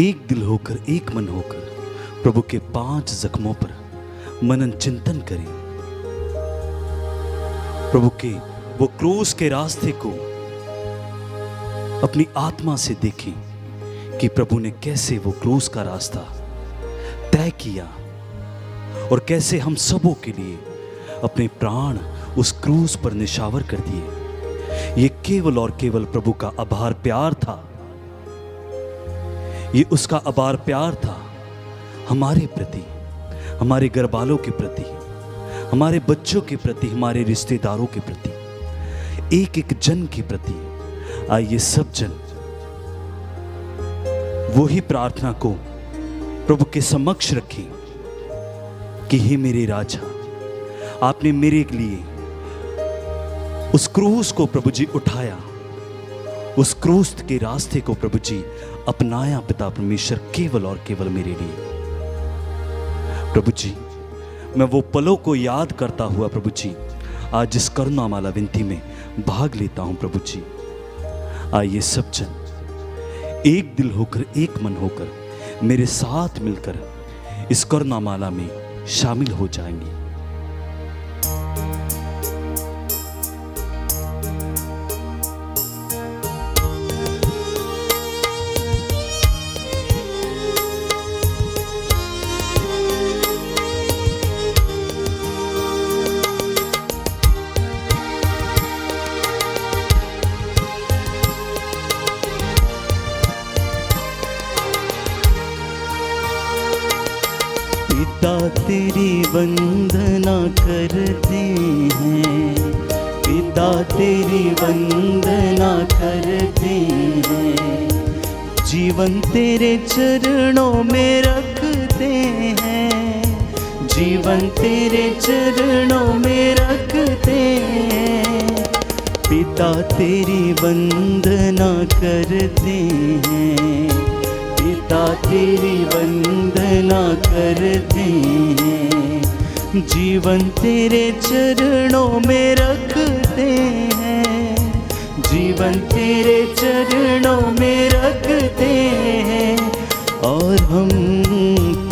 एक दिल होकर, एक मन होकर प्रभु के 5 जख्मों पर मनन चिंतन करें। प्रभु के वो क्रूस के रास्ते को अपनी आत्मा से देखें कि प्रभु ने कैसे वो क्रूस का रास्ता तय किया और कैसे हम सबों के लिए अपने प्राण उस क्रूस पर निछावर कर दिए। ये केवल और केवल प्रभु का अपार प्यार था। ये उसका अपार प्यार था हमारे प्रति, हमारे घरवालों के प्रति, हमारे बच्चों के प्रति, हमारे रिश्तेदारों के प्रति, एक एक जन के प्रति। आइए सब जन वो ही प्रार्थना को प्रभु के समक्ष रखें कि हे मेरे राजा, आपने मेरे लिए उस क्रूस को प्रभु जी उठाया, उस क्रूस के रास्ते को प्रभु जी अपनाया पिता परमेश्वर, केवल और केवल मेरे लिए। प्रभु जी, मैं वो पलों को याद करता हुआ प्रभु जी आज इस करुणामाला विनती में भाग लेता हूं। प्रभु जी, आइए सब जन एक दिल होकर, एक मन होकर मेरे साथ मिलकर इस करुणामाला में शामिल हो जाएंगे। पिता तेरी वंदना करते हैं, पिता तेरी वंदना करते हैं, जीवन तेरे चरणों में रखते हैं, जीवन तेरे चरणों में रखते हैं। पिता तेरी वंदना करते हैं, पिता तेरी वंदना करते हैं, जीवन तेरे चरणों में रखते हैं, जीवन तेरे चरणों में रखते हैं। और हम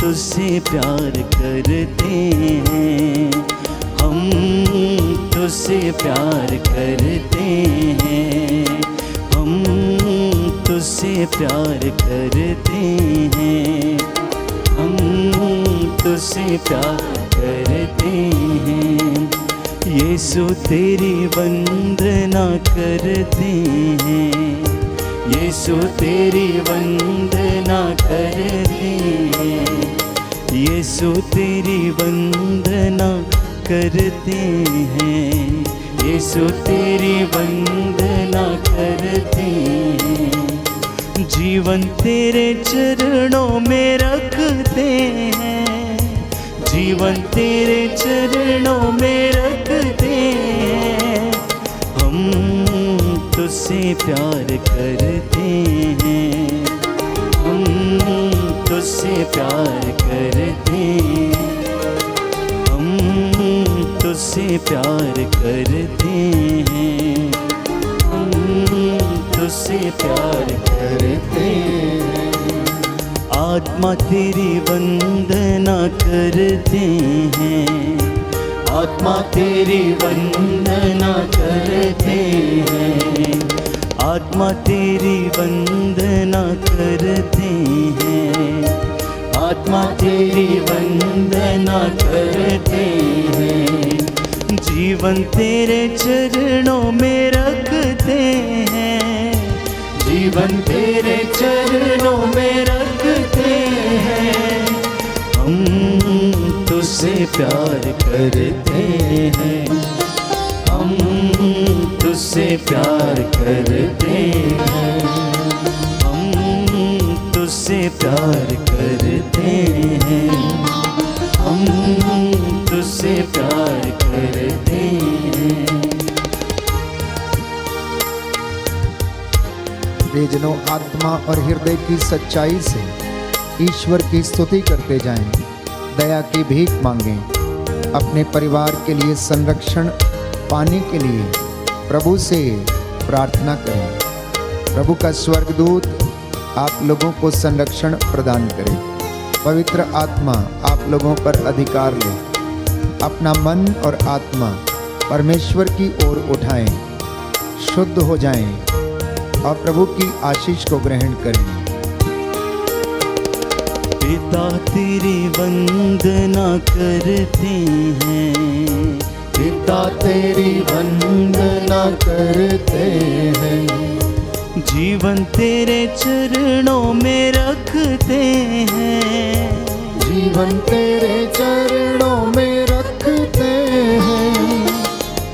तुझसे प्यार करते हैं, हम तुझसे प्यार करते हैं, हम तुझसे प्यार करते हैं, हम तुझसे प्यार करते हैं। यीशु तेरी वंदना करते हैं, यीशु तेरी वंदना करते हैं, यीशु तेरी वंदना करते हैं, यीशु तेरी वंदना करते हैं। जीवन तेरे चरणों में रखते हैं, जीवन तेरे चरणों में रखते हैं। हम तुझसे प्यार करते हैं, हम तुझसे प्यार करते हैं, हम तुझसे प्यार करते हैं, हम तुझसे प्यार करते हैं। आत्मा तेरी वंदना करते हैं, आत्मा तेरी वंदना करते हैं, आत्मा तेरी वंदना करते हैं, आत्मा तेरी वंदना करते हैं। जीवन तेरे चरणों में रखते हैं, जीवन तेरे चरणों में रखते हैं। हम तुझसे प्यार करते हैं, हम तुझसे प्यार करते हैं, हम तुझसे प्यार करते हैं, हम तुझसे प्यार करते हैं। बेजनों आत्मा और हृदय की सच्चाई से ईश्वर की स्तुति करते जाएं, दया की भीख मांगें, अपने परिवार के लिए संरक्षण पाने के लिए प्रभु से प्रार्थना करें। प्रभु का स्वर्गदूत आप लोगों को संरक्षण प्रदान करे। पवित्र आत्मा आप लोगों पर अधिकार ले। अपना मन और आत्मा परमेश्वर की ओर उठाएं, शुद्ध हो जाएं और प्रभु की आशीष को ग्रहण करें। पिता तेरी वंदना करते हैं, पिता तेरी वंदना करते हैं, जीवन तेरे चरणों में रखते हैं, जीवन तेरे चरणों में रखते हैं।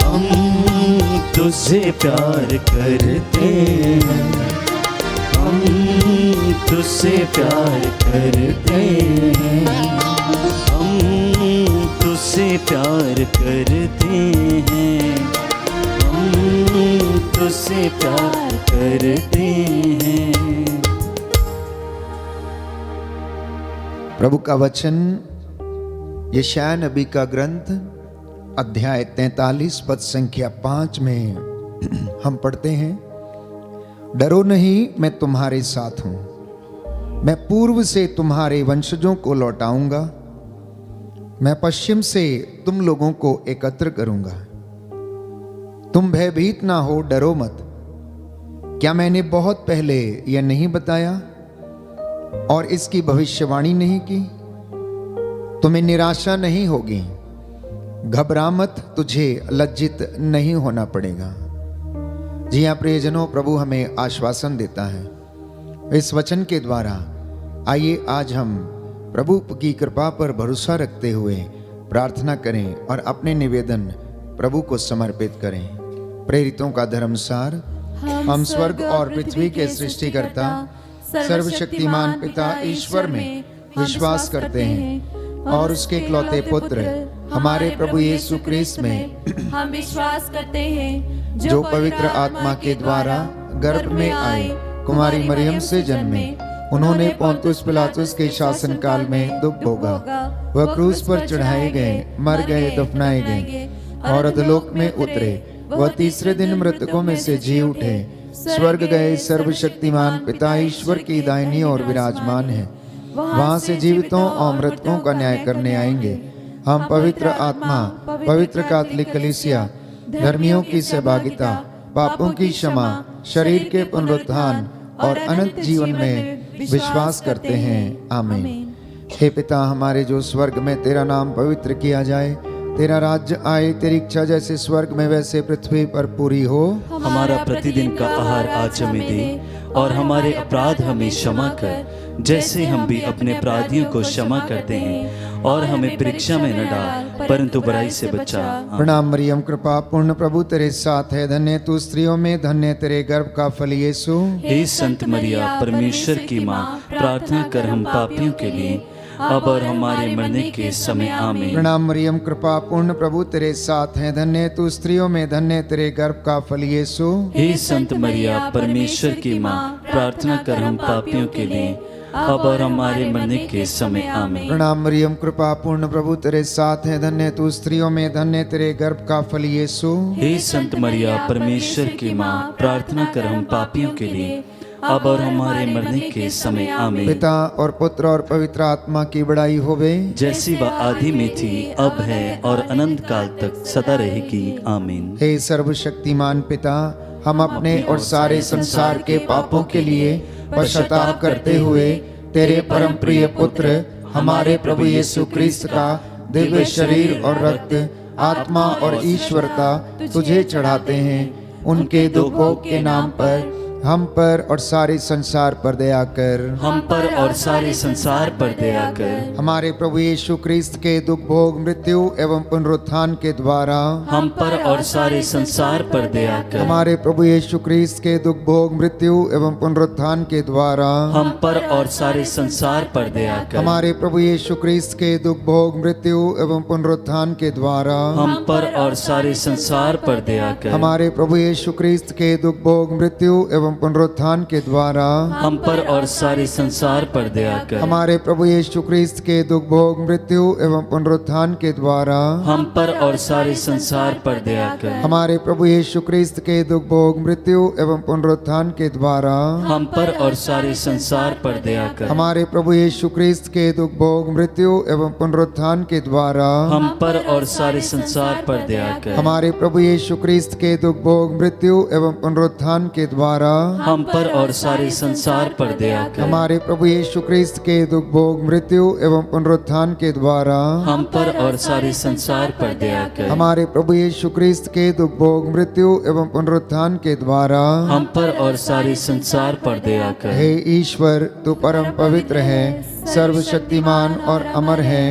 हम तुझसे प्यार करते हैं, हम तुझसे प्यार करते हैं, हम तुझसे प्यार करते हैं, हम तुझसे प्यार करते हैं। प्रभु का वचन यशायाह नबी का ग्रंथ अध्याय 43 पद संख्या 5 में हम पढ़ते हैं, डरो नहीं, मैं तुम्हारे साथ हूं, मैं पूर्व से तुम्हारे वंशजों को लौटाऊंगा, मैं पश्चिम से तुम लोगों को एकत्र करूंगा। तुम भयभीत ना हो, डरो मत। क्या मैंने बहुत पहले यह नहीं बताया और इसकी भविष्यवाणी नहीं की? तुम्हें निराशा नहीं होगी, घबरा मत, तुझे लज्जित नहीं होना पड़ेगा। जी हाँ प्रियजनों, प्रभु हमें आश्वासन देता है इस वचन के द्वारा। आइए आज हम प्रभु की कृपा पर भरोसा रखते हुए प्रार्थना करें और अपने निवेदन प्रभु को समर्पित करें। प्रेरितों का धर्मसार। हम स्वर्ग और पृथ्वी के सृष्टिकर्ता सर्वशक्तिमान पिता ईश्वर में विश्वास करते हैं और उसके इकलौते पुत्र हमारे प्रभु यीशु क्रिस्त में हम विश्वास करते हैं, जो पवित्र आत्मा के द्वारा गर्भ में आए, कुमारी मरियम से जन्मे, उन्होंने पोंतुस पिलातुस के शासनकाल में दुख भोगा, वह क्रूस पर चढ़ाए गए, मर गए, दफनाए गए और अधोलोक में उतरे, वह तीसरे दिन मृतकों में से जी उठे, स्वर्ग गए, सर्वशक्तिमान पिता ईश्वर की दाहिनी ओर विराजमान है, वहां से जीवितों और मृतकों का न्याय करने आएंगे। हम पवित्र आत्मा, पवित्र कैथोलिक कलीसिया, धर्मियों की सहभागिता, पापों की क्षमा, शरीर के पुनरुत्थान और अनंत जीवन में विश्वास करते हैं। आमीन। हे पिता हमारे जो स्वर्ग में, तेरा नाम पवित्र किया जाए, तेरा राज्य आए, तेरी इच्छा जैसे स्वर्ग में वैसे पृथ्वी पर पूरी हो। हमारा प्रतिदिन का आहार आज हमें दे और हमारे अपराध हमें क्षमा कर, जैसे हम भी अपने अपराधियों को क्षमा करते हैं, और हमें परीक्षा में न डाल परंतु बुराई से बचा। प्रणाम मरियम, कृपा पूर्ण प्रभु तेरे साथ है, धन्य तू स्त्रियों में, धन्य तेरे गर्भ का फल यीशु। हे संत मरिया परमेश्वर की माँ, प्रार्थना कर हम पापियों के लिए अब और हमारे मरने के समय। आमीन। प्रणाम मरियम, कृपा पूर्ण प्रभु तेरे साथ है, धन्य तू स्त्रियों में, धन्य तेरे गर्भ का फल यीशु। हे संत मरिया परमेश्वर की माँ, प्रार्थना कर हम पापियों के लिए अब और हमारे मरने के समय। आमीन। प्रणाम मरियम, कृपा पूर्ण प्रभु तेरे साथ है, धन्य तू स्त्रियों में, धन्य तेरे गर्भ का फल यीशु। हे संत मरिया परमेश्वर की माँ, प्रार्थना कर हम पापियों के लिए अब और हमारे मरने के समय। आमीन। पिता और पुत्र और पवित्र आत्मा की बड़ाई होवे, जैसी वह आदि में थी, अब है और अनंत काल तक सदा रहेगी। आमीन। हे सर्वशक्तिमान पिता, हम अपने और सारे संसार के पापों के लिए पश्चाताप करते हुए तेरे परम प्रिय पुत्र हमारे प्रभु यीशु क्रिस्त का दिव्य शरीर और रक्त, आत्मा और ईश्वरता तुझे चढ़ाते हैं। उनके दुखों के नाम पर हम पर और सारे संसार पर दया कर। हम पर और सारे संसार पर दया कर। हमारे प्रभु यीशु क्रिस्त के दुख भोग, मृत्यु एवं पुनरुत्थान के द्वारा हम पर और सारे संसार पर दया कर। हमारे प्रभु यीशु क्रिस्त के दुख भोग, मृत्यु एवं पुनरुत्थान के द्वारा हम पर और सारे संसार पर दया कर। हमारे प्रभु यीशु क्रिस्त के दुख भोग, मृत्यु एवं पुनरुत्थान के द्वारा हम पर और सारे संसार पर दया कर। हमारे प्रभु यीशु क्रिस्त के दुख भोग, मृत्यु एवं एवं पुनरुत्थान के द्वारा हम पर और सारे संसार पर दया कर। हमारे प्रभु यीशु क्रिस्त के दुख भोग मृत्यु एवं पुनरुत्थान के द्वारा हम पर और सारे संसार पर दया कर। हमारे प्रभु यीशु क्रिस्त के दुख भोग मृत्यु एवं पुनरुत्थान के द्वारा हम पर और सारे संसार पर दया कर। हमारे प्रभु यीशु क्रिस्त के दुख भोग मृत्यु एवं पुनरुत्थान के द्वारा हम पर और सारे संसार पर दया कर। हमारे प्रभु यीशु क्रिस्त के दुख भोग मृत्यु एवं पुनरुत्थान के द्वारा हम पर और सारे संसार पर दया कर। हमारे प्रभु यीशु क्रिस्त के दुख भोग मृत्यु एवं पुनरुत्थान के द्वारा हम पर और सारे संसार पर दया कर। हमारे प्रभु यीशु क्रिस्त के दुख भोग मृत्यु एवं पुनरुत्थान के द्वारा हम पर और सारे संसार पर दया कर। हे ईश्वर, तू परम पवित्र है, सर्वशक्तिमान और अमर है,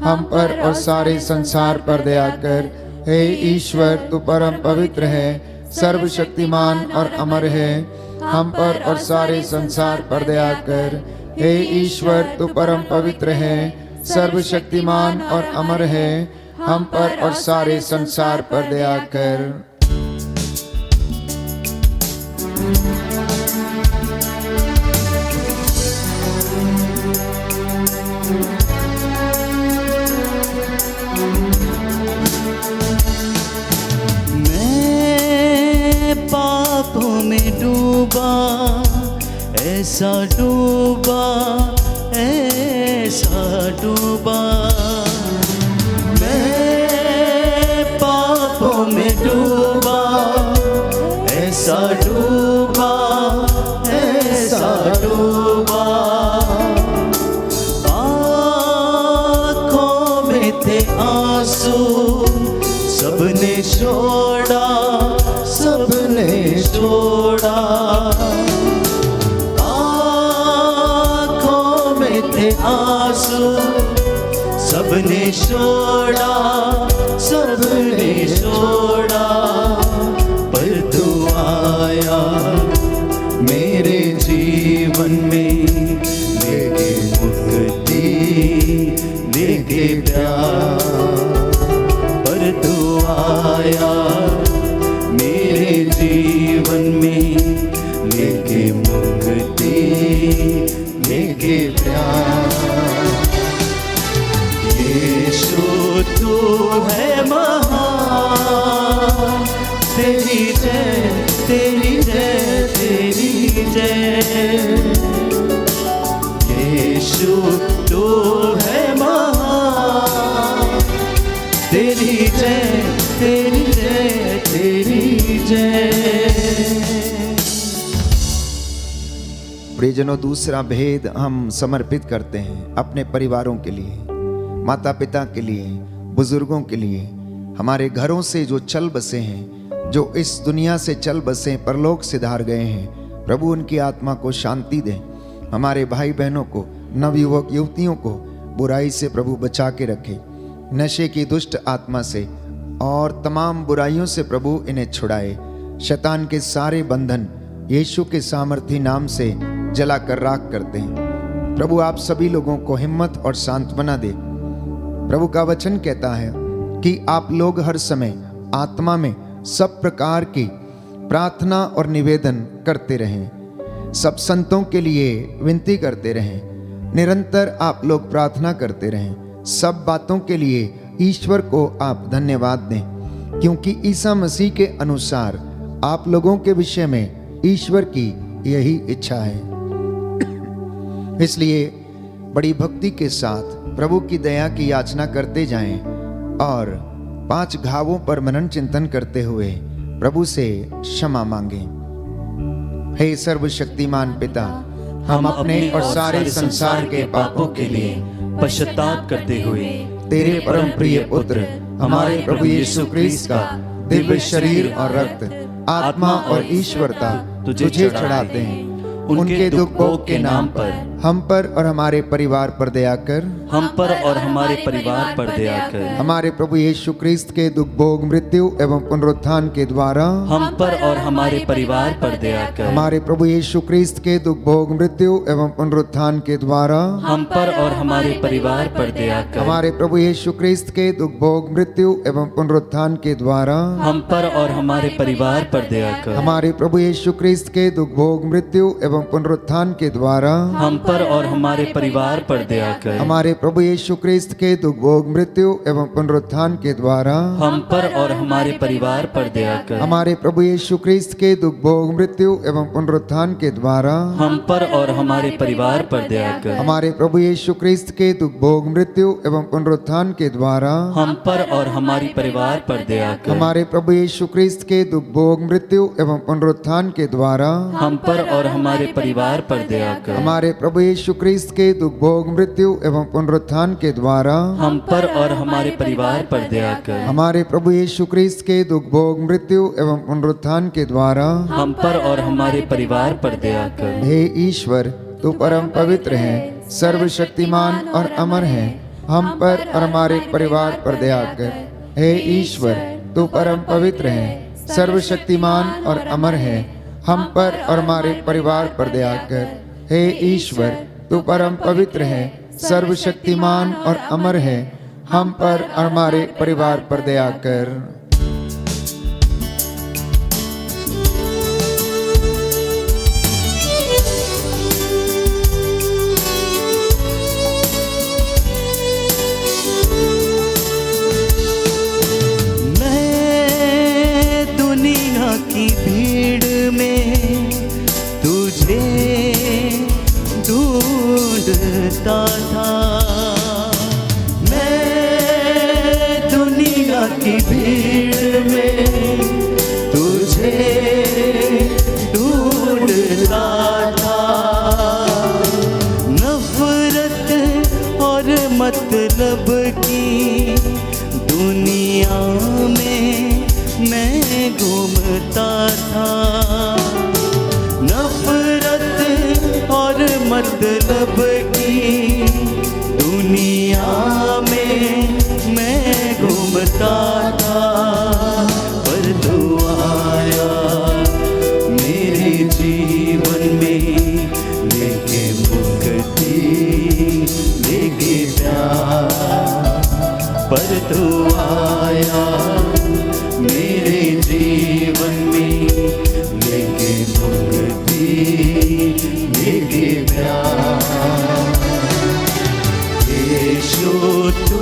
हम पर और सारे संसार पर दया कर। हे ईश्वर, तू परम पवित्र है, सर्वशक्तिमान और अमर है, हम पर और सारे संसार पर दया कर। हे ईश्वर, तू परम पवित्र है, सर्वशक्तिमान और अमर है, हम पर और सारे संसार पर दया कर। मैं पापों में डूबा, ऐसा डूबा, ऐसा डूबा। मैं पापों में डूबा, ऐसा डूबा, ऐसा डूबा। आँखों में थे आंसू, सबने छोड़ा, सबने छोड़ा। आँखों में थे आंसू, सबने छोड़ा, सबने छोड़ा। पर तू आया मेरे जीवन में, लेके मुक्ति, लेके प्यार। पर तू आया मेरे जीवन में, लेके मुक्ति, लेके प्यार। यीशु तू है महान, तेरी जय, तेरी जय, तेरी जय। यीशु तू है महान, तेरी जय, तेरी जय, तेरी जय। प्रियजनों, दूसरा भेद हम समर्पित करते हैं अपने परिवारों के लिए, माता पिता के लिए, बुजुर्गों के लिए, हमारे घरों से जो चल बसे हैं, जो इस दुनिया से चल बसे परलोक सिधार गए हैं। प्रभु उनकी आत्मा को शांति दें। हमारे भाई बहनों को, नवयुवक युवतियों को बुराई से प्रभु बचा के रखे, नशे की दुष्ट आत्मा से और तमाम बुराइयों से प्रभु इन्हें छुड़ाए। शैतान के सारे बंधन यीशु के सामर्थी नाम से जला कर राख करते हैं। प्रभु आप सभी लोगों को हिम्मत और सांत्वना दे। प्रभु का वचन कहता है कि आप लोग हर समय आत्मा में सब प्रकार की प्रार्थना और निवेदन करते रहें, सब संतों के लिए विनती करते रहें। निरंतर आप लोग प्रार्थना करते रहें। सब बातों के लिए ईश्वर को आप धन्यवाद दें, क्योंकि ईसा मसीह के अनुसार आप लोगों के विषय में ईश्वर की यही इच्छा है। इसलिए बड़ी भक्ति के साथ प्रभु की दया की याचना करते जाएं और 5 घावों पर मनन चिंतन करते हुए प्रभु से क्षमा मांगें। हे सर्वशक्तिमान पिता, हम अपने और सारे संसार के पापों के लिए पश्चाताप करते हुए तेरे परम प्रिय पुत्र हमारे प्रभु यीशु क्रिस्त का दिव्य शरीर और रक्त, आत्मा और ईश्वरता तुझे चढ़ाते हैं। उनके दुख भोग के नाम पर हम पर और हमारे परिवार पर दया कर। हम पर और हमारे परिवार पर दया कर। हमारे प्रभु यीशु क्रिस्त के दुख भोग मृत्यु एवं पुनरुत्थान के द्वारा हम पर और हमारे परिवार पर दया कर। हमारे प्रभु यीशु क्रिस्त के दुख भोग मृत्यु एवं पुनरुत्थान के द्वारा हम पर और हमारे परिवार पर दया कर। हमारे प्रभु यीशु क्रिस्त के दुख भोग मृत्यु एवं पुनरुत्थान के द्वारा हम पर और हमारे परिवार पर दया कर। हमारे प्रभु यीशु क्रिस्त के दुख भोग मृत्यु एवं पुनरुत्थान के द्वारा हम पर और हमारे परिवार पर दया कर। हमारे प्रभु यीशु क्रिस्त के दुख भोग मृत्यु एवं पुनरुत्थान के द्वारा हम पर और हमारे परिवार पर दया कर। हमारे प्रभु यीशु क्रिस्त के दुख भोग मृत्यु एवं पुनरुत्थान के द्वारा हम पर और हमारे परिवार पर दया कर। हमारे प्रभु यीशु क्रिस्त के दुख भोग मृत्यु एवं पुनरुत्थान के द्वारा हम पर और हमारे परिवार पर दया कर। हमारे प्रभु यीशु क्रिस्त के दुख भोग मृत्यु एवं पुनरुत्थान के द्वारा हम पर और हमारे परिवार पर दया कर। हमारे प्रभु यीशु क्रिस्त के दुख भोग मृत्यु एवं पुनरुत्थान के द्वारा हम पर और हमारे परिवार पर दया कर। हमारे प्रभु यीशु क्रिस्त के दुख भोग मृत्यु एवं पुनरुत्थान के द्वारा हम पर और हमारे परिवार पर दया कर। हे ईश्वर, तू परम पवित्र है, सर्वशक्तिमान और अमर है, हम पर और हमारे परिवार पर दया कर। हे ईश्वर, तू परम पवित्र है, सर्वशक्तिमान और अमर है, हम पर और हमारे परिवार पर दया कर। हे ईश्वर, तू परम पवित्र है, सर्वशक्तिमान और अमर है, हम पर और हमारे परिवार पर दया कर। मैं दुनिया की भीड़ में तुझे ढूंढता था। मैं दुनिया की भीड़ में तुझे ढूंढता था। नफरत और मतलब की दुनिया में मैं घूमता था। नफरत और मतलब की दुनिया में मैं घूमता था। पर तू आया मेरे जीवन में, लेके मुक्ति लेके प्यार। पर तू आया मेरे जीवन में, लेके मुक्ति लेके प्यार। यीशु तू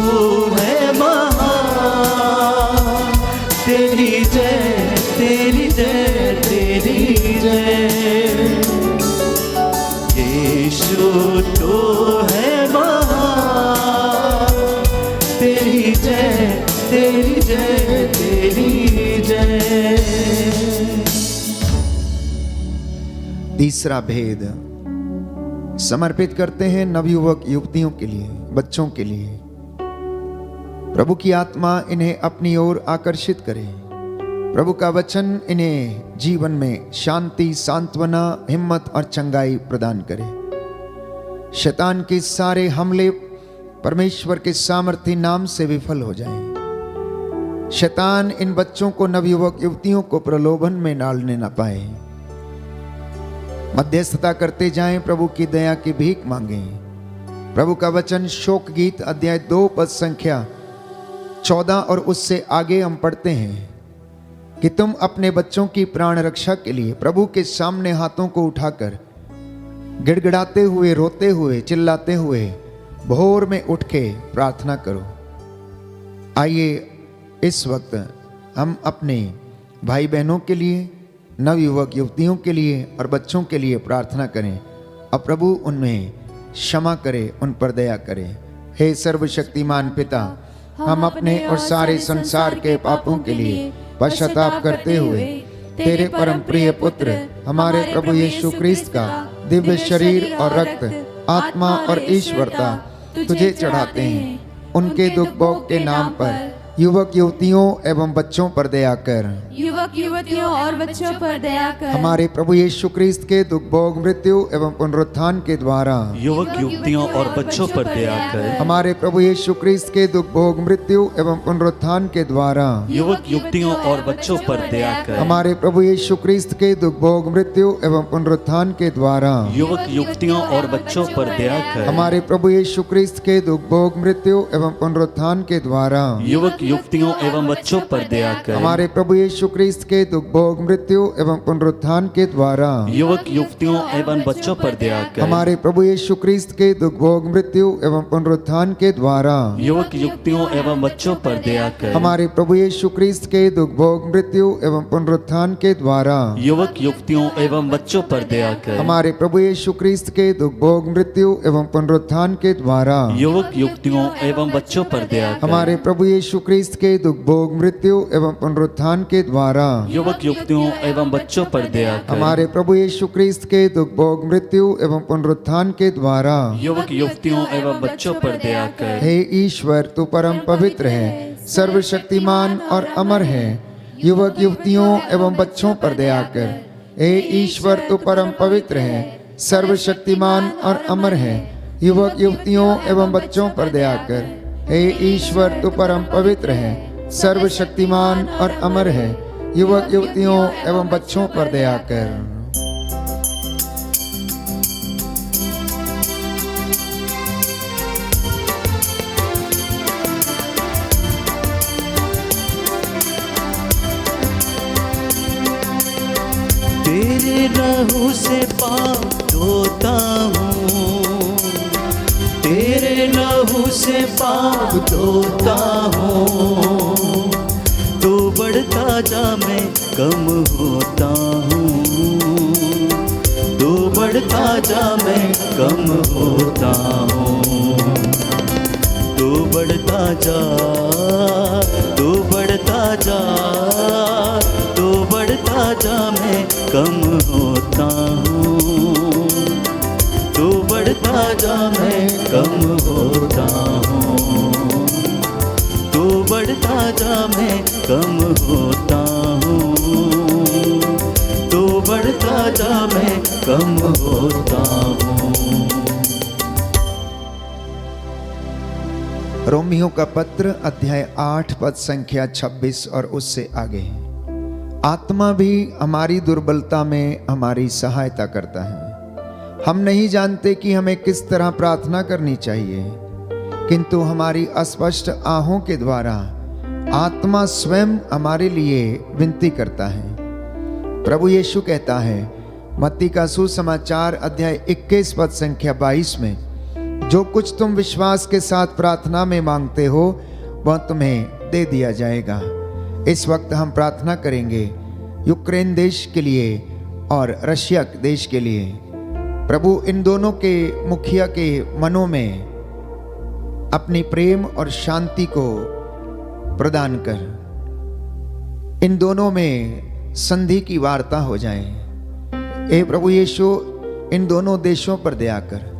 है महान, तेरी जय तेरी जय तेरी जय। यीशु तू है महान, तेरी जय तेरी जय तेरी जय। तीसरा भेद समर्पित करते हैं नवयुवक युवतियों के लिए, बच्चों के लिए। प्रभु की आत्मा इन्हें अपनी ओर आकर्षित करे। प्रभु का वचन इन्हें जीवन में शांति, सांत्वना, हिम्मत और चंगाई प्रदान करे। शैतान के सारे हमले परमेश्वर के सामर्थी नाम से विफल हो जाएं। शैतान इन बच्चों को, नवयुवक युवतियों को प्रलोभन में डालने न पाए। मध्यस्थता करते जाएं, प्रभु की दया की भीख मांगें। प्रभु का वचन शोक गीत अध्याय 2 पद संख्या 14 और उससे आगे हम पढ़ते हैं कि तुम अपने बच्चों की प्राण रक्षा के लिए प्रभु के सामने हाथों को उठाकर गिड़गिड़ाते हुए, रोते हुए, चिल्लाते हुए भोर में उठ के प्रार्थना करो। आइए इस वक्त हम अपने भाई बहनों के लिए, नवयुवक युवतियों के लिए और बच्चों के लिए प्रार्थना करें और प्रभु उनमें क्षमा करे, उन पर दया करे। हे सर्वशक्तिमान पिता, हम अपने और सारे संसार के पापों के लिए पश्चाताप करते हुए तेरे परम प्रिय पुत्र हमारे प्रभु यीशु क्रिस्त का दिव्य शरीर और रक्त, आत्मा और ईश्वरता तुझे चढ़ाते हैं। उनके दुख भोग के नाम पर युवक युवतियों एवं बच्चों पर दया कर। युवक युवक युवतियों और बच्चों पर दया कर। हमारे प्रभु यीशु क्रिस्त के दुख भोग मृत्यु एवं पुनरुत्थान के द्वारा युवक युवतियों और बच्चों पर दया कर। हमारे प्रभु यीशु क्रिस्त के दुख भोग मृत्यु एवं पुनरुत्थान के द्वारा युवक युवतियों और बच्चों पर दया कर। हमारे प्रभु यीशु क्रिस्त के दुख भोग मृत्यु एवं पुनरुत्थान के द्वारा युवक युवतियों और बच्चों पर दया कर। हमारे प्रभु यीशु क्रिस्त के दुख भोग मृत्यु एवं पुनरुत्थान के द्वारा युवक युवतियों एवं बच्चों पर दया कर। हमारे प्रभु यीशु क्रिस्त के दुख भोग मृत्यु एवं पुनरुत्थान के द्वारा युवक युवतियों एवं बच्चों पर दया कर। हमारे प्रभु यीशु क्रिस्त के दुख भोग मृत्यु एवं पुनरुत्थान के द्वारा युवक युवतियों एवं बच्चों पर दया कर। हमारे प्रभु यीशु क्रिस्त के दुख भोग मृत्यु एवं पुनरुत्थान के द्वारा युवक युवतियों एवं बच्चों पर दया कर। हमारे प्रभु यीशु क्रिस्त के दुख भोग मृत्यु एवं पुनरुत्थान के द्वारा युवक युवतियों एवं बच्चों पर दया कर। हमारे प्रभु यीशु क्रिस्त के दुख भोग मृत्यु एवं पुनरुत्थान के द्वारा युवक युवतियों एवं बच्चों पर दया कर। हमारे प्रभु यीशु क्रिस्त के दुख भोग मृत्यु एवं पुनरुत्थान के द्वारा युवक युवतियों एवं बच्चों पर दया कर। हे ईश्वर, तू परम पवित्र है, सर्वशक्तिमान और अमर है, युवक युवतियों एवं बच्चों पर दया कर। हे ईश्वर, तू परम पवित्र है, सर्वशक्तिमान और अमर है, युवक युवतियों एवं बच्चों पर दया कर। हे ईश्वर, तू परम पवित्र है, सर्वशक्तिमान और अमर है, युवक युवतियों एवं बच्चों पर दया कर। तेरे लहू से पाप धोता हूँ, तेरे लहू से पाप धोता हूँ, तू बढ़ता जा मैं कम होता हूँ, तू बढ़ता जा मैं कम होता हूँ, तू बढ़ता जा, तू बढ़ता जा, तू बढ़ता जा मैं कम होता हूँ, तू बढ़ता जा मैं कम होता हूँ, तू बढ़ता जा मैं कम होता हूँ, तू बढ़ता जा मैं कम होता हूँ। रोमियो का पत्र अध्याय 8 पद संख्या 26 और उससे आगे। आत्मा भी हमारी दुर्बलता में हमारी सहायता करता है। हम नहीं जानते कि हमें किस तरह प्रार्थना करनी चाहिए, किंतु हमारी अस्पष्ट आहों के द्वारा आत्मा स्वयं हमारे लिए विनती करता है। प्रभु यीशु कहता है मत्ती का सुसमाचार अध्याय 21 पद संख्या 22 में, जो कुछ तुम विश्वास के साथ प्रार्थना में मांगते हो वह तुम्हें दे दिया जाएगा। इस वक्त हम प्रार्थना करेंगे यूक्रेन देश के लिए और रशिया देश के लिए। प्रभु इन दोनों के मुखिया के मनों में अपनी प्रेम और शांति को प्रदान कर, इन दोनों में संधि की वार्ता हो जाए। हे प्रभु यीशु, इन दोनों देशों पर दया कर।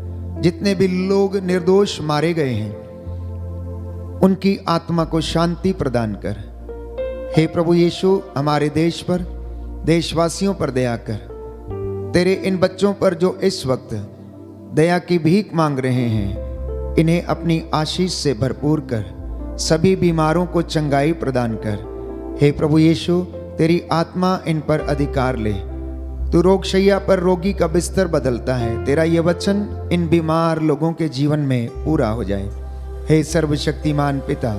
जितने भी लोग निर्दोष मारे गए हैं उनकी आत्मा को शांति प्रदान कर। हे प्रभु यीशु, हमारे देश पर, देशवासियों पर दया कर। तेरे इन बच्चों पर जो इस वक्त दया की भीख मांग रहे हैं, इन्हें अपनी आशीष से भरपूर कर। सभी बीमारों को चंगाई प्रदान कर। हे प्रभु यीशु, तेरी आत्मा इन पर अधिकार ले। तू रोगशैया पर रोगी का बिस्तर बदलता है। तेरा ये वचन इन बीमार लोगों के जीवन में पूरा हो जाए। हे सर्वशक्तिमान पिता,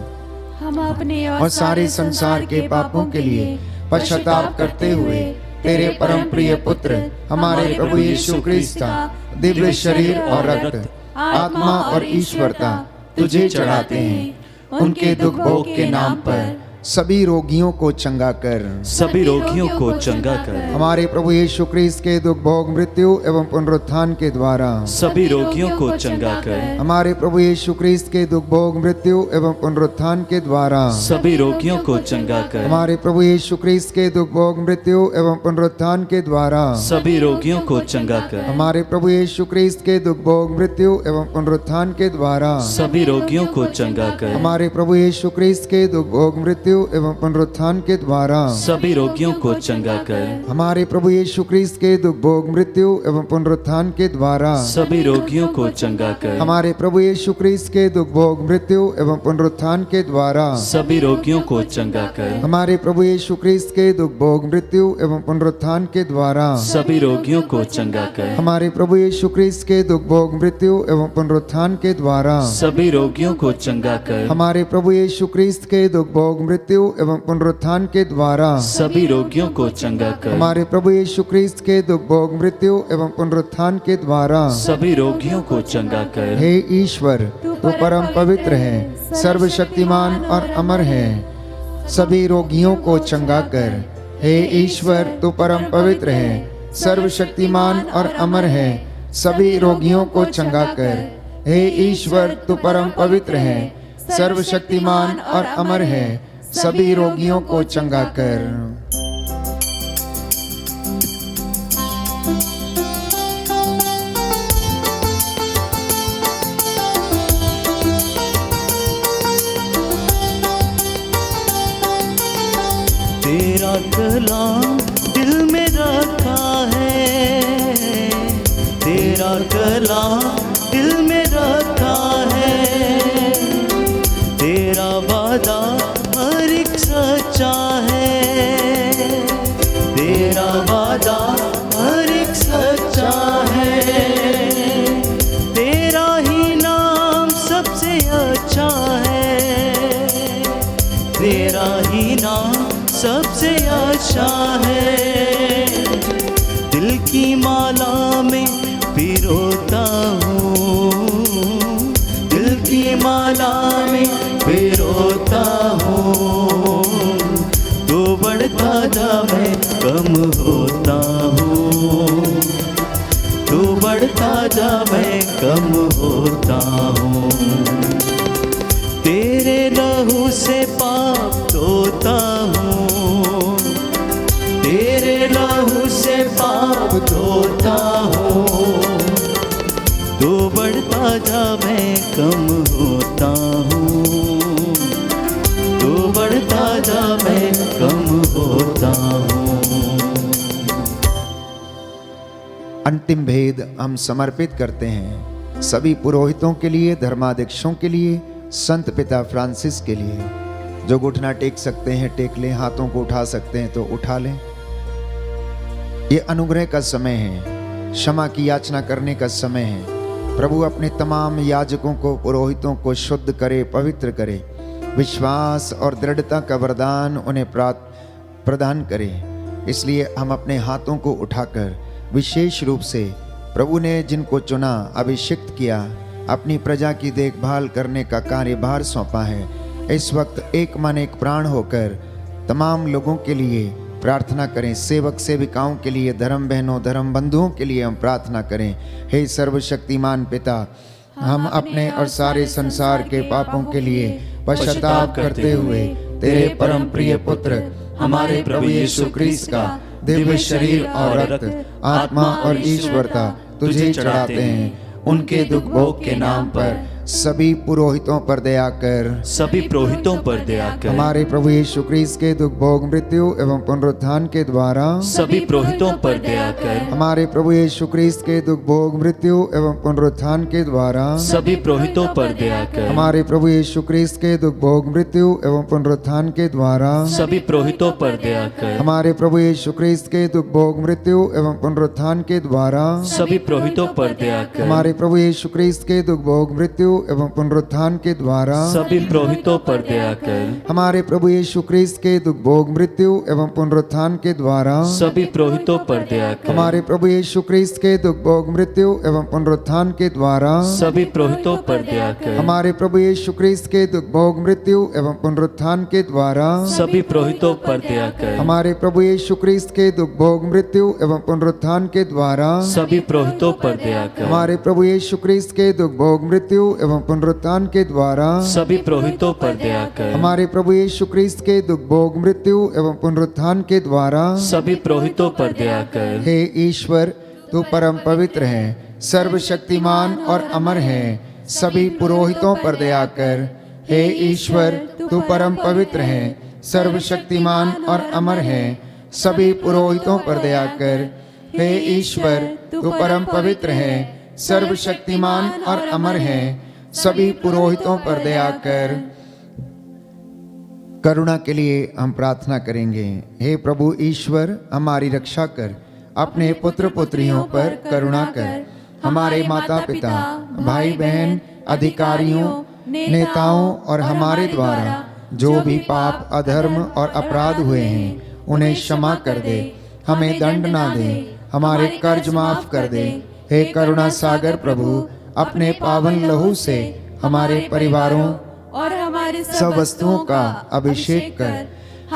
हम अपने और सारे संसार के पापों के लिए पश्चाताप करते हुए तेरे परम प्रिय पुत्र हमारे प्रभु यीशु क्रिस्त का दिव्य शरीर और रक्त, आत्मा और ईश्वरता तुझे चढ़ाते हैं। उनके दुख भोग के नाम पर सभी रोगियों को चंगा कर। सभी रोगियों को चंगा कर। हमारे प्रभु यीशु क्रिस्त के दुख भोग मृत्यु एवं पुनरुत्थान के द्वारा सभी रोगियों को चंगा कर। हमारे प्रभु यीशु क्रिस्त के दुख भोग मृत्यु एवं पुनरुत्थान के द्वारा सभी रोगियों को चंगा कर। हमारे प्रभु यीशु क्रिस्त के दुख भोग मृत्यु एवं पुनरुत्थान के द्वारा सभी रोगियों को चंगा कर। हमारे प्रभु यीशु क्रिस्त के दुख भोग मृत्यु एवं पुनरुत्थान के द्वारा सभी रोगियों को चंगा कर। हमारे प्रभु यीशु क्रिस्त के दुख भोग मृत्यु मृत्यु एवं पुनरुत्थान के द्वारा सभी रोगियों को चंगा कर। हमारे प्रभु यीशु क्रिस्त के दुख भोग मृत्यु एवं पुनरुत्थान के द्वारा सभी रोगियों को चंगा कर। हमारे प्रभु यीशु क्रिस्त के दुख भोग मृत्यु एवं पुनरुत्थान के द्वारा सभी रोगियों को चंगा कर। हमारे प्रभु यीशु क्रिस्त के दुख भोग मृत्यु एवं पुनरुत्थान के द्वारा सभी रोगियों को चंगा कर। हमारे प्रभु यीशु क्रिस्त के दुख भोग मृत्यु एवं पुनरुत्थान के द्वारा सभी रोगियों को चंगा कर। हमारे प्रभु यीशु क्रिस्त के दुख भोग मृत्यु एवं पुनरुत्थान के द्वारा सभी रोगियों को चंगा कर। हमारे प्रभु यीशु क्रिस्त के दुख भोग मृत्यु एवं पुनरुत्थान के द्वारा सभी रोगियों को चंगा कर। हे ईश्वर, तू परम पवित्र है, सर्वशक्तिमान और अमर है, सभी रोगियों को चंगा कर। हे ईश्वर, तू परम पवित्र है, सर्वशक्तिमान और अमर है, सभी रोगियों को चंगा कर। हे ईश्वर, तू परम पवित्र है, सर्वशक्तिमान और अमर है, सभी रोगियों को चंगा कर। तेरा कलाम दिल में रखा है, तेरा कलाम दिल में रखा है, तेरा वादा हर एक सच्चा है, तेरा वादा हर एक सच्चा है, तेरा ही नाम सबसे अच्छा है, तेरा ही नाम सबसे अच्छा है। दिल की माला में पिरोता हूँ, दिल की माला में पिरोता हूँ, तो बढ़ता जा मैं कम होता हूँ, तो बढ़ता जा मैं कम होता हूँ। तेरे लहू से पाप धोता हूँ, तेरे लहू से पाप धोता हूँ, तो बढ़ता जा मैं कम होता हूँ, तो बढ़ता जा मैं कम होता हूँ। अंतिम भेद हम समर्पित करते हैं सभी पुरोहितों के लिए, धर्माध्यक्षों के लिए, संत पिता फ्रांसिस के लिए। जो घुटना टेक सकते हैं टेक लें, हाथों को उठा सकते हैं तो उठा लें। ये अनुग्रह का समय है, क्षमा की याचना करने का समय है। प्रभु अपने तमाम याजकों को, पुरोहितों को शुद्ध करे, पवित्र करे, विश्वास और दृढ़ता का वरदान उन्हें प्रदान करे। इसलिए हम अपने हाथों को उठाकर विशेष रूप से प्रभु ने जिनको चुना, अभिषिक्त किया, अपनी प्रजा की देखभाल करने का कार्यभार सौंपा है, इस वक्त एक मन एक प्राण होकर तमाम लोगों के लिए प्रार्थना करें। सेवक सेविकाओं के लिए, धर्म बहनों, धर्म बंधुओं के लिए हम प्रार्थना करें। हे सर्वशक्तिमान पिता, हम अपने और सारे संसार के पापों के लिए पश्चाताप करते हुए तेरे परम प्रिय पुत्र हमारे प्रभु यीशु क्रिस्त का दिव्य शरीर और रक्त, आत्मा और ईश्वरता तुझे चढ़ाते हैं। उनके दुख भोग के नाम पर सभी पुरोहितों पर दया कर, सभी पुरोहितों पर दया कर। हमारे प्रभु यीशु क्रिस्त के दुख भोग मृत्यु एवं पुनरुत्थान के द्वारा सभी पुरोहितों पर दया कर। हमारे प्रभु यीशु क्रिस्त के दुख भोग मृत्यु एवं पुनरुत्थान के द्वारा सभी पुरोहितों पर दया कर। हमारे प्रभु यीशु क्रिस्त के दुख भोग मृत्यु एवं पुनरुत्थान के द्वारा सभी पुरोहितों पर दया कर। हमारे प्रभु यीशु क्रिस्त के दुख भोग मृत्यु एवं पुनरुत्थान के द्वारा सभी पुरोहितों पर दया कर। हमारे प्रभु यीशु क्रिस्त के दुख भोग मृत्यु एवं पुनरुत्थान के द्वारा सभी पुरोहितों पर दया कर। हमारे प्रभु यीशु क्रिस्त के दुख भोग मृत्यु एवं पुनरुत्थान के द्वारा सभी पुरोहितों पर दया कर। हमारे प्रभु यीशु क्रिस्त के दुख भोग मृत्यु एवं पुनरुत्थान के द्वारा सभी पुरोहितों पर दया कर। हमारे प्रभु यीशु क्रिस्त के दुख भोग मृत्यु एवं पुनरुत्थान के द्वारा सभी पुरोहितों पर दया कर। हमारे प्रभु यीशु क्रिस्त के दुख भोग मृत्यु एवं पुनरुत्थान के द्वारा सभी पुरोहितों पर दया कर। हमारे प्रभु यीशु क्रिस्त के दुख भोग मृत्यु एवं पुनरुत्थान के द्वारा सभी पुरोहितों पर दया कर। हमारे प्रभु यीशु क्रिस्त के दुख भोग मृत्यु एवं पुनरुत्थान के द्वारा सभी पुरोहितों पर दया कर। हे ईश्वर, तू परम पवित्र है, सर्वशक्तिमान और अमर है, सभी पुरोहितों पर दया कर। हे ईश्वर, तू परम पवित्र है, सर्वशक्तिमान और अमर है, सभी पुरोहितों पर दया कर। हे ईश्वर, तू परम पवित्र है, सर्वशक्तिमान और अमर है, सभी पुरोहितों पर दया कर। करुणा के लिए हम प्रार्थना करेंगे। हे प्रभु ईश्वर, हमारी रक्षा कर, अपने पुत्र पुत्रियों पर करुणा कर। हमारे माता पिता, भाई बहन, अधिकारियों, नेताओं और हमारे द्वारा जो भी पाप, अधर्म और अपराध हुए हैं उन्हें क्षमा कर दे, हमें दंड ना दे, हमारे कर्ज माफ कर दे। हे करुणा सागर प्रभु, अपने पावन लहू से हमारे परिवारों और हमारे सब वस्तुओं का अभिषेक कर,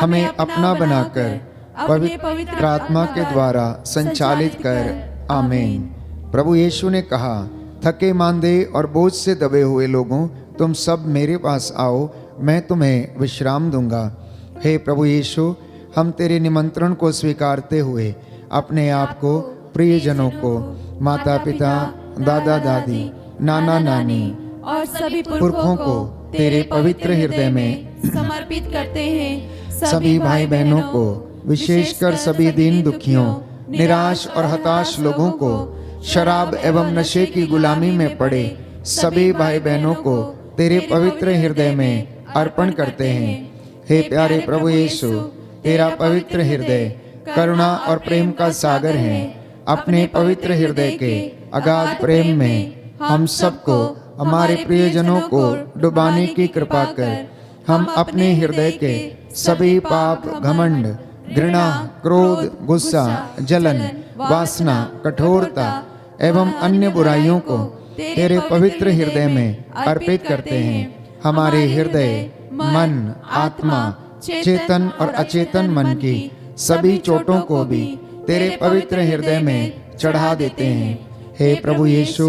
हमें अपना बनाकर पवित्र आत्मा के द्वारा संचालित कर। आमीन। प्रभु यीशु ने कहा, थके मांदे और बोझ से दबे हुए लोगों, तुम सब मेरे पास आओ, मैं तुम्हें विश्राम दूंगा। हे प्रभु यीशु, हम तेरे निमंत्रण को स्वीकारते हुए अपने आप को, प्रियजनों को, माता पिता, दादा दादी, नाना नानी और सभी पुरखों को तेरे पवित्र हृदय में समर्पित करते हैं। सभी भाई बहनों को, विशेषकर सभी दीन दुखियों, निराश और हताश लोगों को, शराब एवं नशे की गुलामी में पड़े सभी भाई बहनों को तेरे पवित्र हृदय में अर्पण करते हैं। हे प्यारे प्रभु यीशु, तेरा पवित्र हृदय करुणा और प्रेम का सागर है। अपने पवित्र हृदय के अगाध प्रेम में हम सबको, हमारे प्रियजनों को डुबाने की कृपा कर। हम अपने हृदय के सभी पाप, घमंड, घृणा, क्रोध, गुस्सा, जलन, वासना, कठोरता एवं अन्य बुराइयों को तेरे पवित्र हृदय में अर्पित करते हैं। हमारे हृदय, मन, आत्मा, चेतन और अचेतन मन की सभी चोटों को भी तेरे पवित्र हृदय में चढ़ा देते हैं। हे प्रभु यीशु,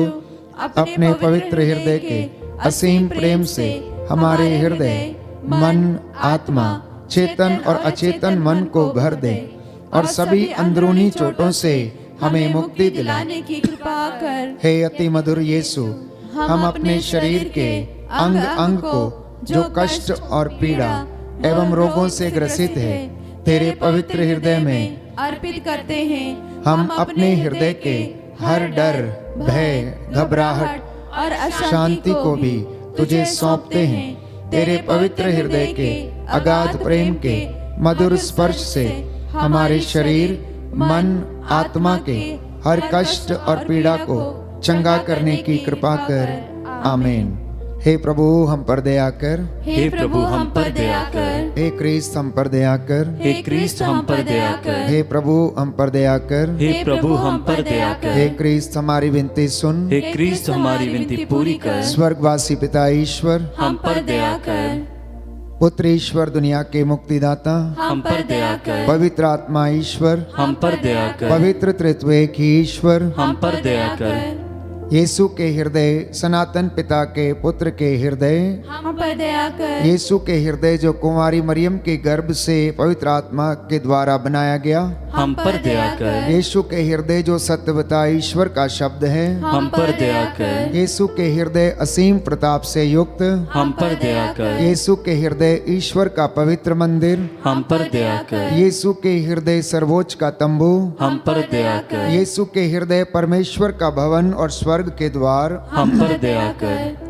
अपने पवित्र हृदय के असीम प्रेम से हमारे हृदय, मन, आत्मा, चेतन और अचेतन मन को भर दे और सभी अंदरूनी चोटों से हमें मुक्ति दिलाने की कृपा कर। हे अति मधुर यीशु, हम अपने शरीर के अंग अंग को जो कष्ट और पीड़ा एवं रोगों से ग्रसित है तेरे पवित्र हृदय में अर्पित करते हैं। हम अपने हृदय के हर डर, भय, घबराहट और शांति को भी तुझे सौंपते हैं। तेरे पवित्र हृदय के अगाध प्रेम के मधुर स्पर्श से हमारे शरीर, मन, आत्मा के हर कष्ट और पीड़ा को चंगा करने की कृपा कर। आमीन। हे प्रभु, हम पर दया कर। हे प्रभु, हम पर दया कर। हे क्रिस्त, हम पर दया कर। हे क्रिस्त, हम पर दया कर। हे प्रभु, हम पर दया कर। हे प्रभु, हम पर दया कर। हे क्रिस्त, हमारी विनती सुन। हे क्रिस्त, हमारी विनती पूरी कर। स्वर्गवासी पिता ईश्वर, हम पर दया कर। पुत्र ईश्वर, दुनिया के मुक्तिदाता, हम पर दया कर। पवित्र आत्मा ईश्वर, हम पर दया कर। पवित्र त्रित्व एक ही ईश्वर, हम पर दया कर। यीशु के हृदय, सनातन पिता के पुत्र के हृदय, हम पर दया कर। यीशु के हृदय जो कुंवारी मरियम के गर्भ से पवित्र आत्मा के द्वारा बनाया गया, हम पर दया कर। यीशु के हृदय जो सत्यवता ईश्वर का शब्द है, हम पर दया कर। यीशु के हृदय असीम प्रताप से युक्त, हम पर दया कर। यीशु के हृदय ईश्वर का पवित्र मंदिर, हम पर दया कर। यीशु के हृदय सर्वोच्च का तंबू, हम पर दया कर। यीशु के हृदय परमेश्वर का भवन और स्वर्ग के द्वार, हम पर दया कर।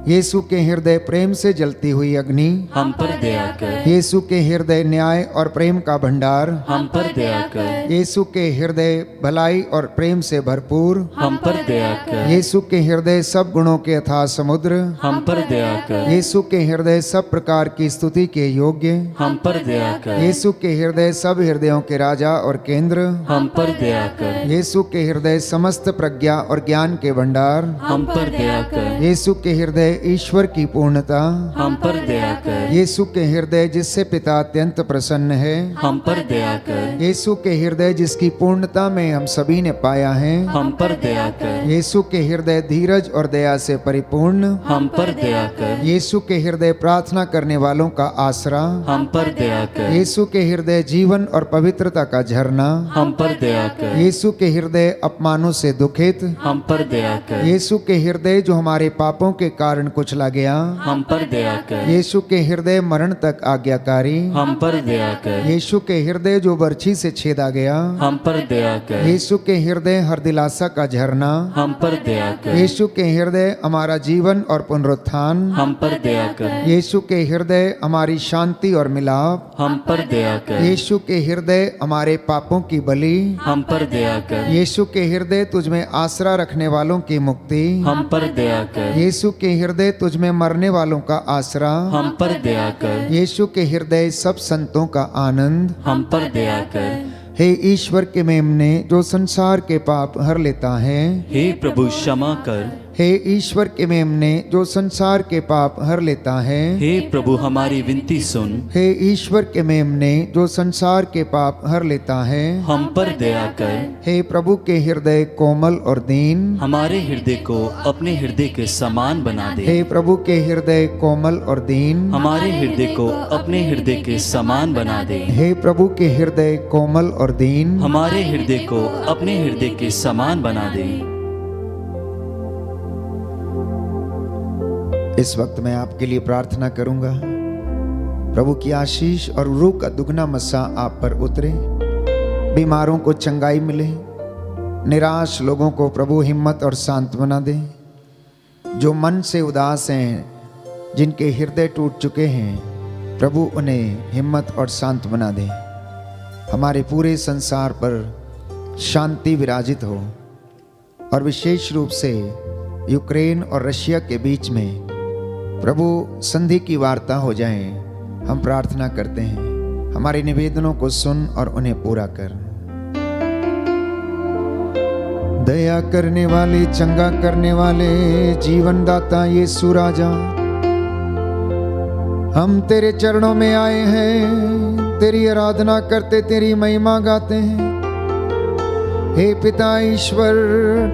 यीशु के हृदय प्रेम से जलती हुई अग्नि, हम पर दया कर। यीशु के हृदय न्याय और प्रेम का भंडार, हम पर दया कर। यीशु के हृदय भलाई और प्रेम से भरपूर, हम पर दया कर। यीशु के हृदय सब गुणों के अथाह समुद्र, हम पर दया कर। यीशु के हृदय सब प्रकार की स्तुति के योग्य, हम पर दया कर। यीशु के हृदय सब हृदयों के राजा और केंद्र, हम पर दया कर। यीशु के हृदय समस्त प्रज्ञा और ज्ञान के भंडार, हम पर दया कर। यीशु के हृदय ईश्वर की पूर्णता, हम पर दया कर। यीशु के हृदय जिससे पिता अत्यंत प्रसन्न है, हम पर दया कर। यीशु के हृदय जिसकी पूर्णता में हम सभी ने पाया है, हम पर दया कर। यीशु के हृदय धीरज और दया से परिपूर्ण, हम पर दया कर। यीशु के हृदय प्रार्थना करने वालों का आसरा, हम पर दया कर। यीशु के हृदय जीवन और पवित्रता का झरना, हम पर दया कर। यीशु के हृदय अपमानों से दुखित, हम पर दया कर। यीशु के हृदय जो हमारे पापों के कारण कारण कुचला गया, हम पर दया कर। यीशु के हृदय मरण तक आज्ञाकारी, हम पर दया कर। यीशु के हृदय जो बर्छी से छेदा गया, हम पर दया कर। यीशु के हृदय हर दिलासा का झरना, हम पर दया कर। यीशु के हृदय हमारा जीवन और पुनरुत्थान, हम पर दया कर। यीशु के हृदय हमारी शांति और मिलाप, हम पर दया कर। यीशु के हृदय हमारे पापों की बलि, हम पर दया कर। यीशु के हृदय तुझमें आसरा रखने वालों की मुक्ति, हम पर दया कर। यीशु के हृदय तुझमें मरने वालों का आसरा, हम पर दया कर। यीशु के हृदय सब संतों का आनंद। हम पर दया कर। हे ईश्वर के मेमने जो संसार के पाप हर लेता है, हे प्रभु क्षमा कर। हे ईश्वर के मेमने जो संसार के पाप हर लेता है, हे प्रभु हमारी विनती सुन। हे ईश्वर के मेमने जो संसार के पाप हर लेता है, हम पर दया कर। हे प्रभु के हृदय कोमल और दीन, हमारे हृदय को अपने हृदय के समान बना दे। हे प्रभु के हृदय कोमल और दीन, हमारे हृदय को अपने हृदय के समान बना दे। हे प्रभु के हृदय कोमल और दीन, हमारे हृदय को अपने हृदय के समान बना दे। इस वक्त मैं आपके लिए प्रार्थना करूंगा, प्रभु की आशीष और रूह का दुगना मस्सा आप पर उतरे, बीमारों को चंगाई मिले, निराश लोगों को प्रभु हिम्मत और सांत्वना दे, जो मन से उदास हैं, जिनके हृदय टूट चुके हैं, प्रभु उन्हें हिम्मत और सांत्वना दे। हमारे पूरे संसार पर शांति विराजित हो और विशेष रूप से यूक्रेन और रशिया के बीच में प्रभु संधि की वार्ता हो जाए, हम प्रार्थना करते हैं। हमारे निवेदनों को सुन और उन्हें पूरा कर। दया करने वाले, चंगा करने वाले, जीवन दाता यीशु राजा, हम तेरे चरणों में आए हैं, तेरी आराधना करते, तेरी महिमा गाते हैं। हे पिता ईश्वर,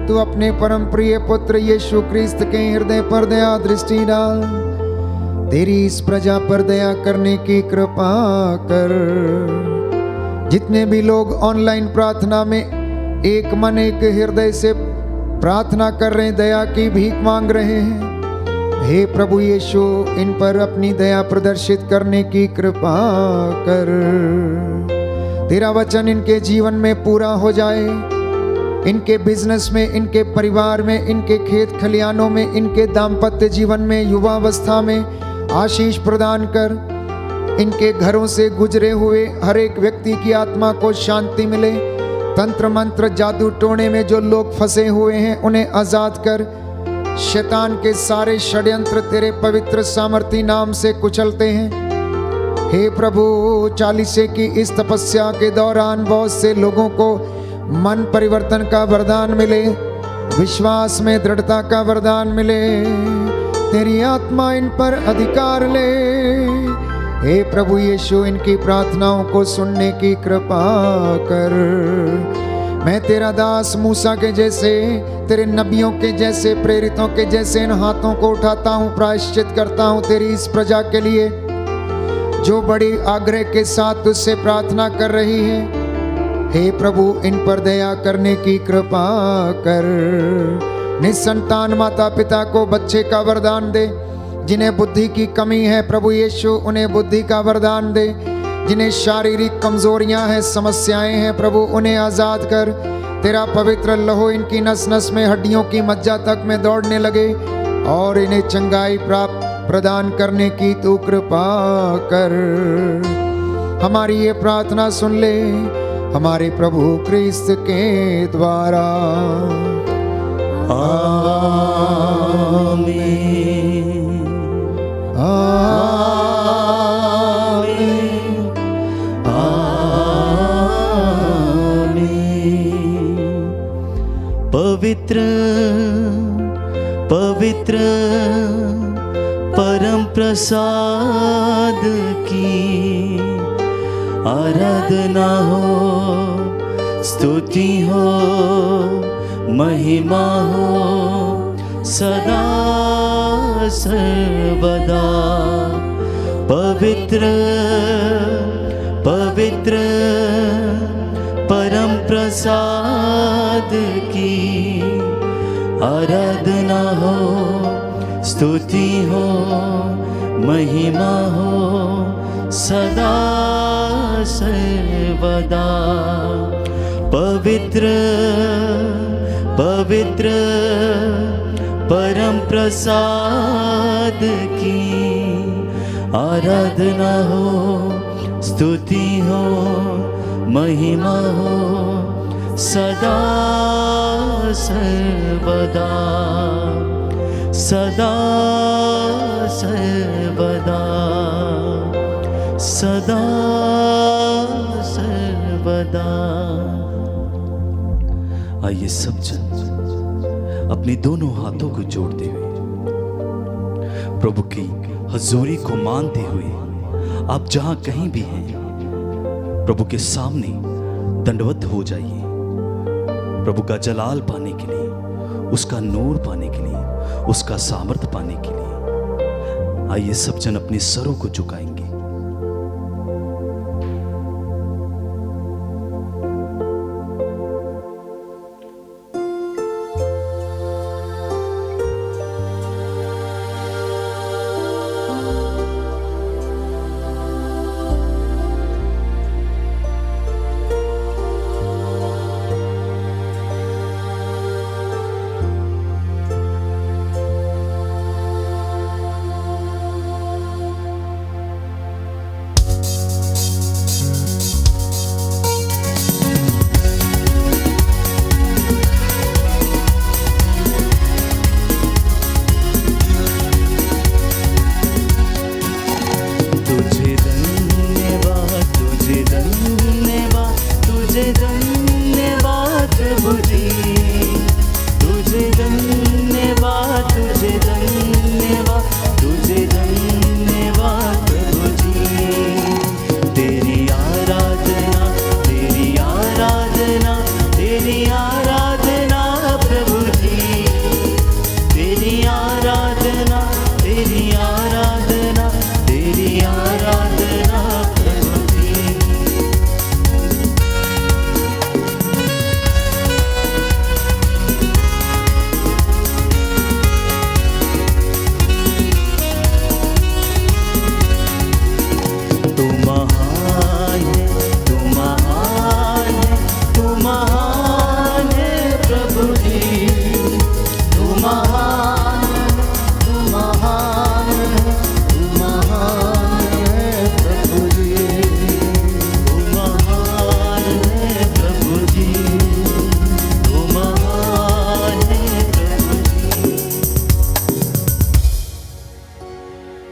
तू अपने परम प्रिय पुत्र यीशु क्रिस्त के हृदय पर दया दृष्टि डाल, तेरी इस प्रजा पर दया करने की कृपा कर। जितने भी लोग ऑनलाइन प्रार्थना में एक मन एक हृदय से प्रार्थना कर रहे हैं, दया की भीख मांग रहे हैं, हे प्रभु यीशु, इन पर अपनी दया प्रदर्शित करने की कृपा कर। तेरा वचन इनके जीवन में पूरा हो जाए, इनके बिजनेस में, इनके परिवार में, इनके खेत खलियानों में, इनके दाम्पत्य जीवन में, युवावस्था में आशीष प्रदान कर। इनके घरों से गुजरे हुए हर एक व्यक्ति की आत्मा को शांति मिले। तंत्र मंत्र जादू टोने में जो लोग फंसे हुए हैं, उन्हें आजाद कर। शैतान के सारे षड्यंत्र तेरे पवित्र सामर्थी नाम से कुचलते हैं। हे प्रभु, 40 की इस तपस्या के दौरान बहुत से लोगों को मन परिवर्तन का वरदान मिले, विश्वास में दृढ़ता का वरदान मिले। तेरी आत्मा इन पर अधिकार ले। हे प्रभु यीशु, इनकी प्रार्थनाओं को सुनने की कृपा कर। मैं तेरा दास मूसा के जैसे, तेरे नबियों के जैसे, प्रेरितों के जैसे इन हाथों को उठाता हूँ, प्रायश्चित करता हूँ तेरी इस प्रजा के लिए जो बड़ी आग्रह के साथ तुझसे प्रार्थना कर रही है। हे प्रभु, इन पर दया करने की कृपा कर। निसंतान माता पिता को बच्चे का वरदान दे। जिन्हें बुद्धि की कमी है प्रभु यीशु, उन्हें बुद्धि का वरदान दे। जिन्हें शारीरिक कमजोरियां हैं, समस्याएं हैं, प्रभु उन्हें आजाद कर। तेरा पवित्र लहू इनकी नस नस में, हड्डियों की मज्जा तक में दौड़ने लगे और इन्हें चंगाई प्राप्त प्रदान करने की तू कृपा कर। हमारी ये प्रार्थना सुन ले हमारे प्रभु क्रिस्त के द्वारा। आमीन। आमीन। आमीन। पवित्र पवित्र परम प्रसाद की आराधना हो, स्तुति हो, महिमा हो सदा सर्वदा। पवित्र पवित्र परम प्रसाद की आराधना हो, स्तुति हो, महिमा हो सदा सर्वदा। पवित्र पवित्र परम प्रसाद की आराधना हो, स्तुति हो, महिमा हो सदा सर्वदा, सदा सर्वदा, सदा सर्वदा। आइए सब जन अपने दोनों हाथों को जोड़ते हुए प्रभु की हजूरी को मानते हुए आप जहां कहीं भी हैं प्रभु के सामने दंडवत हो जाइए। प्रभु का जलाल पाने के लिए, उसका नूर पाने के लिए, उसका सामर्थ्य पाने के लिए आइए सब जन अपने सरों को झुकाएंगे।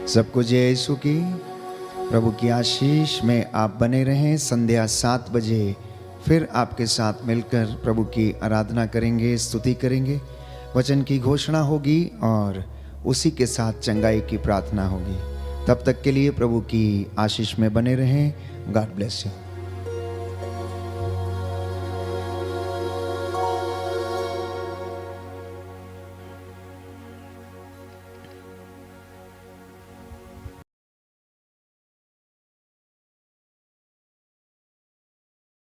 सबको जय यीशु की। प्रभु की आशीष में आप बने रहें। संध्या 7 बजे फिर आपके साथ मिलकर प्रभु की आराधना करेंगे, स्तुति करेंगे, वचन की घोषणा होगी और उसी के साथ चंगाई की प्रार्थना होगी। तब तक के लिए प्रभु की आशीष में बने रहें। God bless you.